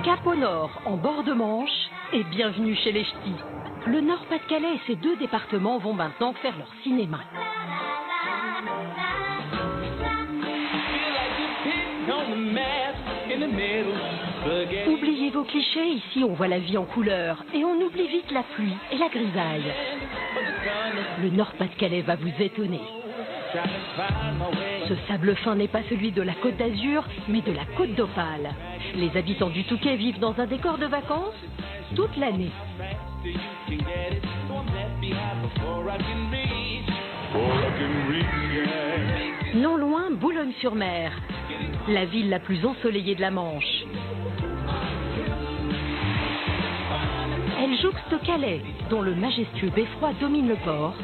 Cap au nord, en bord de Manche, et bienvenue chez les Ch'tis. Le Nord-Pas-de-Calais et ses deux départements vont maintenant faire leur cinéma. Oubliez vos clichés, ici on voit la vie en couleur et on oublie vite la pluie et la grisaille. Le Nord-Pas-de-Calais va vous étonner. Ce sable fin n'est pas celui de la Côte d'Azur, mais de la Côte d'Opale. Les habitants du Touquet vivent dans un décor de vacances toute l'année. Non loin, Boulogne-sur-Mer, la ville la plus ensoleillée de la Manche. Elle jouxte Calais, dont le majestueux beffroi domine le port,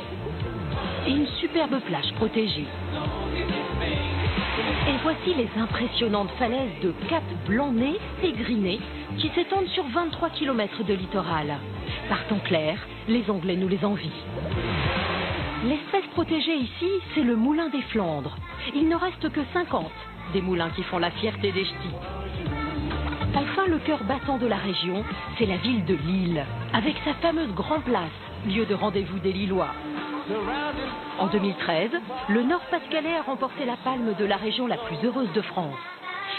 et une superbe plage protégée. Et voici les impressionnantes falaises de Cap Blanc-Nez et Griné qui s'étendent sur 23 km de littoral. Par temps clair, les Anglais nous les envient. L'espèce protégée ici, c'est le moulin des Flandres. Il ne reste que 50 des moulins qui font la fierté des Ch'tis. Enfin, le cœur battant de la région, c'est la ville de Lille, avec sa fameuse Grand Place, lieu de rendez-vous des Lillois. En 2013, le Nord-Pas-de-Calais a remporté la palme de la région la plus heureuse de France.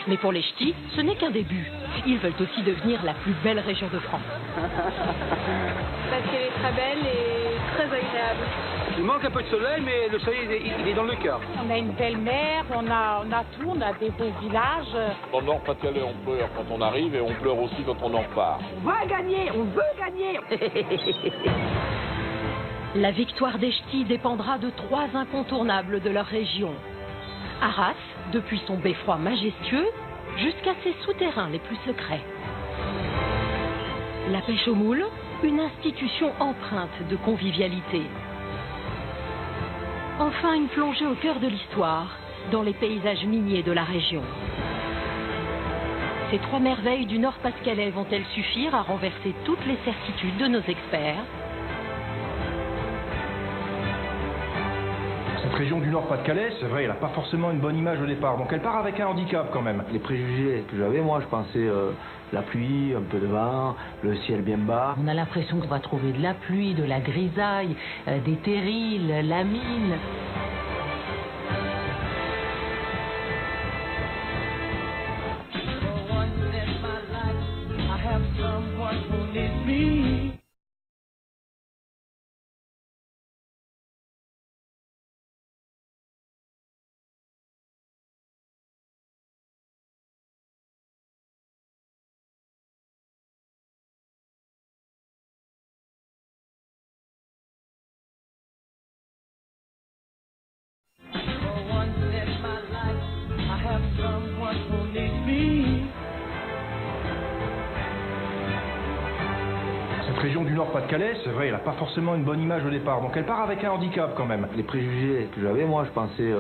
Mais pour les Ch'tis, ce n'est qu'un début. Ils veulent aussi devenir la plus belle région de France. Parce qu'elle est très belle et très agréable. Il manque un peu de soleil, mais le soleil, il est dans le cœur. On a une belle mer, on a tout, on a des beaux villages. Dans le Nord-Pas-de-Calais, on pleure quand on arrive et on pleure aussi quand on en part. On va gagner, on veut gagner. La victoire des Ch'tis dépendra de trois incontournables de leur région. Arras, depuis son beffroi majestueux, jusqu'à ses souterrains les plus secrets. La pêche aux moules, une institution empreinte de convivialité. Enfin, une plongée au cœur de l'histoire, dans les paysages miniers de la région. Ces trois merveilles du Nord-Pas-de-Calais vont-elles suffire à renverser toutes les certitudes de nos experts ? Cette région du Nord-Pas-de-Calais, c'est vrai, elle n'a pas forcément une bonne image au départ, donc elle part avec un handicap quand même. Les préjugés que j'avais, moi, je pensais la pluie, un peu de vent, le ciel bien bas. On a l'impression qu'on va trouver de la pluie, de la grisaille, des terrils, la mine. Cette région du Nord-Pas-de-Calais, c'est vrai, elle n'a pas forcément une bonne image au départ, donc elle part avec un handicap quand même. Les préjugés que j'avais, moi, je pensais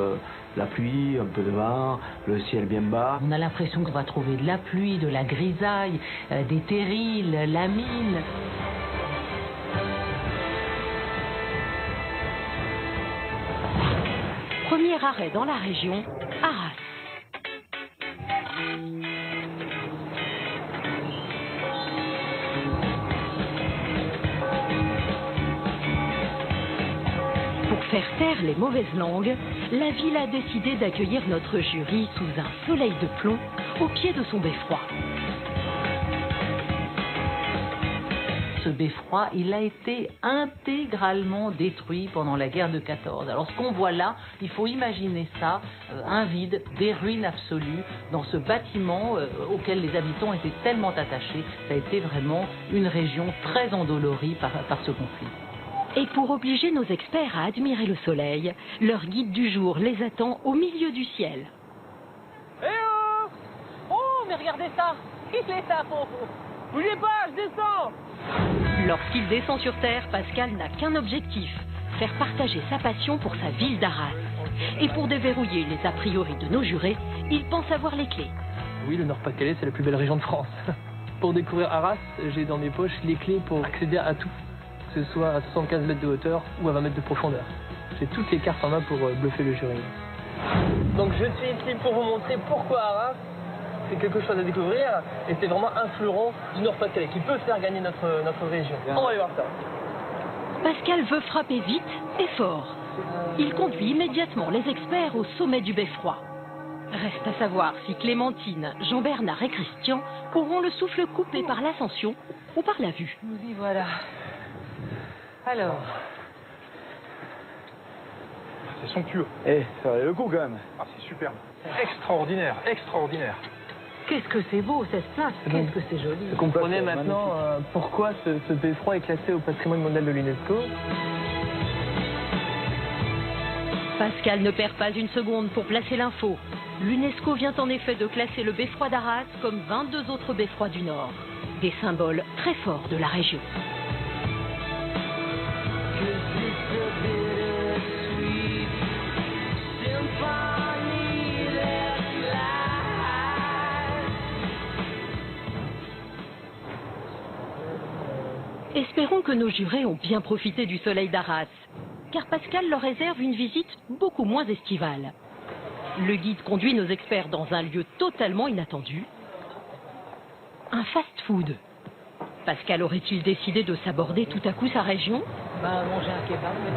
la pluie, un peu de vent, le ciel bien bas. On a l'impression qu'on va trouver de la pluie, de la grisaille, des terrils, la mine. Premier arrêt dans la région, Arras. Pour faire taire les mauvaises langues, la ville a décidé d'accueillir notre jury sous un soleil de plomb au pied de son beffroi. Ce beffroi, il a été intégralement détruit pendant la guerre de 14. Alors ce qu'on voit là, il faut imaginer ça, un vide, des ruines absolues dans ce bâtiment auquel les habitants étaient tellement attachés. Ça a été vraiment une région très endolorie par ce conflit. Et pour obliger nos experts à admirer le soleil, leur guide du jour les attend au milieu du ciel. Eh oh! Oh, mais regardez ça! Il est là-haut! Bougez pas, je descends! Lorsqu'il descend sur Terre, Pascal n'a qu'un objectif, faire partager sa passion pour sa ville d'Arras. Et pour déverrouiller les a priori de nos jurés, il pense avoir les clés. Oui, le Nord-Pas-de-Calais, c'est la plus belle région de France. Pour découvrir Arras, j'ai dans mes poches les clés pour accéder à tout, que ce soit à 75 mètres de hauteur ou à 20 mètres de profondeur. J'ai toutes les cartes en main pour bluffer le jury. Donc je suis ici pour vous montrer pourquoi Arras, C'est quelque chose à découvrir et c'est vraiment un fleuron du Nord-Pas-de-Calais qui peut faire gagner notre région. On va aller voir ça. Pascal veut frapper vite et fort. Il conduit immédiatement les experts au sommet du beffroi. Reste à savoir si Clémentine, Jean-Bernard et Christian auront le souffle coupé par l'ascension ou par la vue. Nous y voilà. Alors, C'est somptueux. Ça valait le coup quand même. Ah, c'est superbe. Extraordinaire, extraordinaire. qu'est-ce que c'est beau cette place, qu'est-ce que c'est joli. Vous comprenez maintenant pourquoi ce beffroi est classé au patrimoine mondial de l'UNESCO. Pascal ne perd pas une seconde pour placer l'info. L'UNESCO vient en effet de classer le beffroi d'Arras comme 22 autres beffrois du Nord. Des symboles très forts de la région. Espérons que nos jurés ont bien profité du soleil d'Arras, car Pascal leur réserve une visite beaucoup moins estivale. Le guide conduit nos experts dans un lieu totalement inattendu, un fast-food. Pascal aurait-il décidé de s'aborder tout à coup sa région? Manger un kebab, mais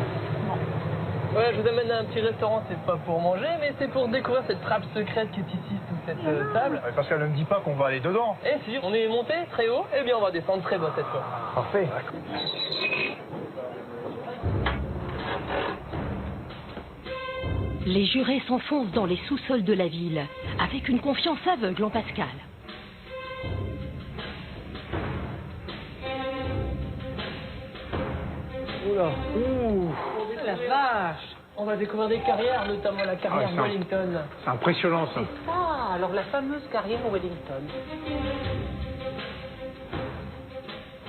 Ouais, je vous amène à un petit restaurant, c'est pas pour manger, mais c'est pour découvrir cette trappe secrète qui est ici sous cette table. Pascal ne me dit pas qu'on va aller dedans. Et si on est monté très haut, eh bien on va descendre très bas cette fois. Parfait. Les jurés s'enfoncent dans les sous-sols de la ville, avec une confiance aveugle en Pascal. Oula, la vache. On va découvrir des carrières, notamment la carrière ça. Wellington. C'est impressionnant ça. C'est ça, alors la fameuse carrière Wellington.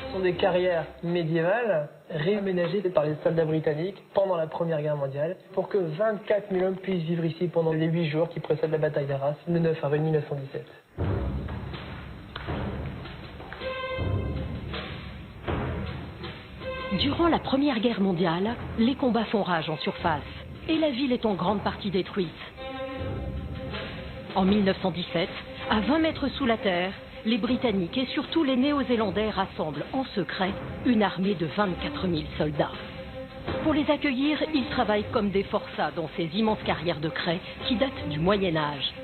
Ce sont des carrières médiévales réaménagées par les soldats britanniques pendant la Première Guerre mondiale pour que 24 000 hommes puissent vivre ici pendant les 8 jours qui précèdent la bataille d'Arras le 9 avril 1917. Durant la Première Guerre mondiale, les combats font rage en surface et la ville est en grande partie détruite. En 1917, à 20 mètres sous la terre, les Britanniques et surtout les Néo-Zélandais rassemblent en secret une armée de 24 000 soldats. Pour les accueillir, ils travaillent comme des forçats dans ces immenses carrières de craie qui datent du Moyen-Âge.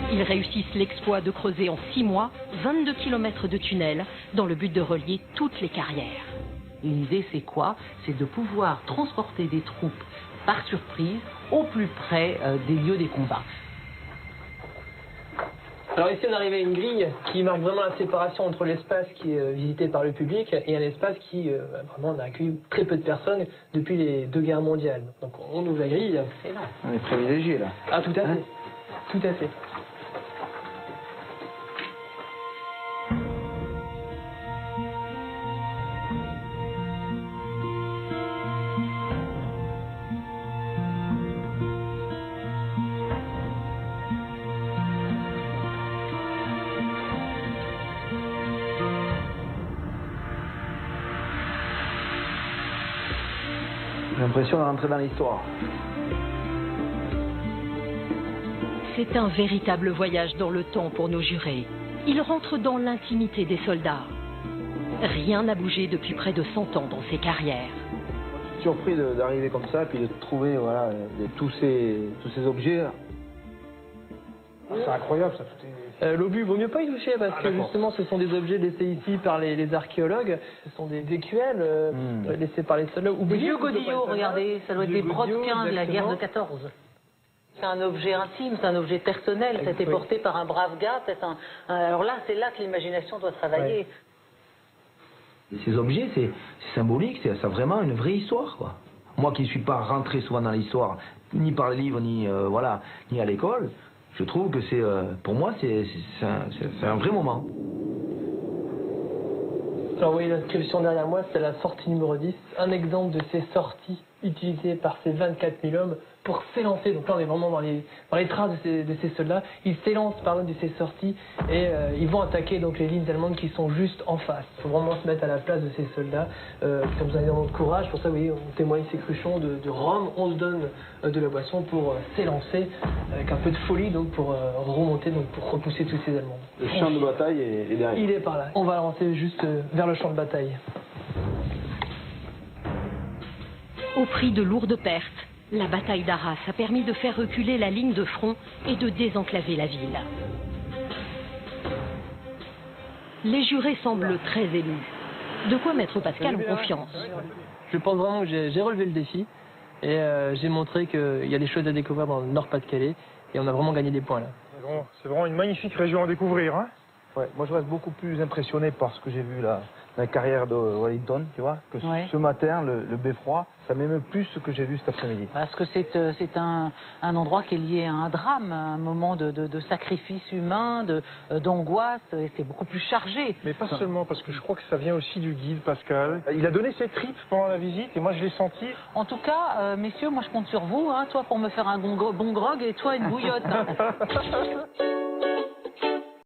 Ils réussissent l'exploit de creuser en 6 mois 22 km de tunnels dans le but de relier toutes les carrières. L'idée, c'est quoi? C'est de pouvoir transporter des troupes par surprise au plus près des lieux des combats. Alors ici on arrive à une grille qui marque vraiment la séparation entre l'espace qui est visité par le public et un espace qui vraiment n'a accueilli très peu de personnes depuis les 2 guerres mondiales. Donc on ouvre la grille. C'est là. On est privilégiés là. Ah tout à fait. Tout à fait. J'ai l'impression de rentrer dans l'histoire. C'est un véritable voyage dans le temps pour nos jurés. Ils rentrent dans l'intimité des soldats. Rien n'a bougé depuis près de 100 ans dans ces carrières. Surpris d'arriver comme ça, puis de trouver voilà, tous ces objets. C'est incroyable ça. Tout est... L'obus, vaut mieux pas y toucher parce que justement ce sont des objets laissés ici par les archéologues. Ce sont des écuelles laissés par les soldats. Des vieux godillots, regardez, ça doit être des brodequins de la guerre de exactement. 14. C'est un objet intime, c'est un objet personnel, ça a été porté par un brave gars, peut-être alors là, c'est là que l'imagination doit travailler. Ouais. Ces objets, c'est symbolique, ça a vraiment une vraie histoire, quoi. Moi qui ne suis pas rentré souvent dans l'histoire, ni par les livres, ni à l'école, je trouve que pour moi, c'est un vrai moment. Alors vous voyez l'inscription derrière moi, c'est la sortie numéro 10, un exemple de ces sorties utilisées par ces 24 000 hommes pour s'élancer. Donc là, on est vraiment dans les traces de ces soldats. Ils s'élancent par l'une de ces sorties et ils vont attaquer donc les lignes allemandes qui sont juste en face. Il faut vraiment se mettre à la place de ces soldats qui ont besoin d'énormément de courage. Pour ça, vous voyez, on témoigne ces cruchons de Rome. On se donne de la boisson pour s'élancer avec un peu de folie, donc pour remonter, donc pour repousser tous ces Allemands. Le champ de bataille est derrière. Il est par là. On va avancer juste vers le champ de bataille. Au prix de lourdes pertes, la bataille d'Arras a permis de faire reculer la ligne de front et de désenclaver la ville. Les jurés semblent très émus. De quoi mettre Pascal en confiance. Je pense vraiment que j'ai relevé le défi et j'ai montré qu'il y a des choses à découvrir dans le Nord-Pas-de-Calais et on a vraiment gagné des points là. C'est vraiment une magnifique région à découvrir, hein. Ouais, moi je reste beaucoup plus impressionné par ce que j'ai vu là, la carrière de Wellington, tu vois, que ce matin, le beffroi, ça m'émeut plus ce que j'ai vu cet après-midi. Parce que c'est un endroit qui est lié à un drame, à un moment de sacrifice humain, d'angoisse, et c'est beaucoup plus chargé. Mais pas seulement, parce que je crois que ça vient aussi du guide, Pascal. Il a donné ses tripes pendant la visite, et moi je l'ai senti. En tout cas, messieurs, moi je compte sur vous, hein, toi pour me faire un bon grog et toi une bouillotte. Hein.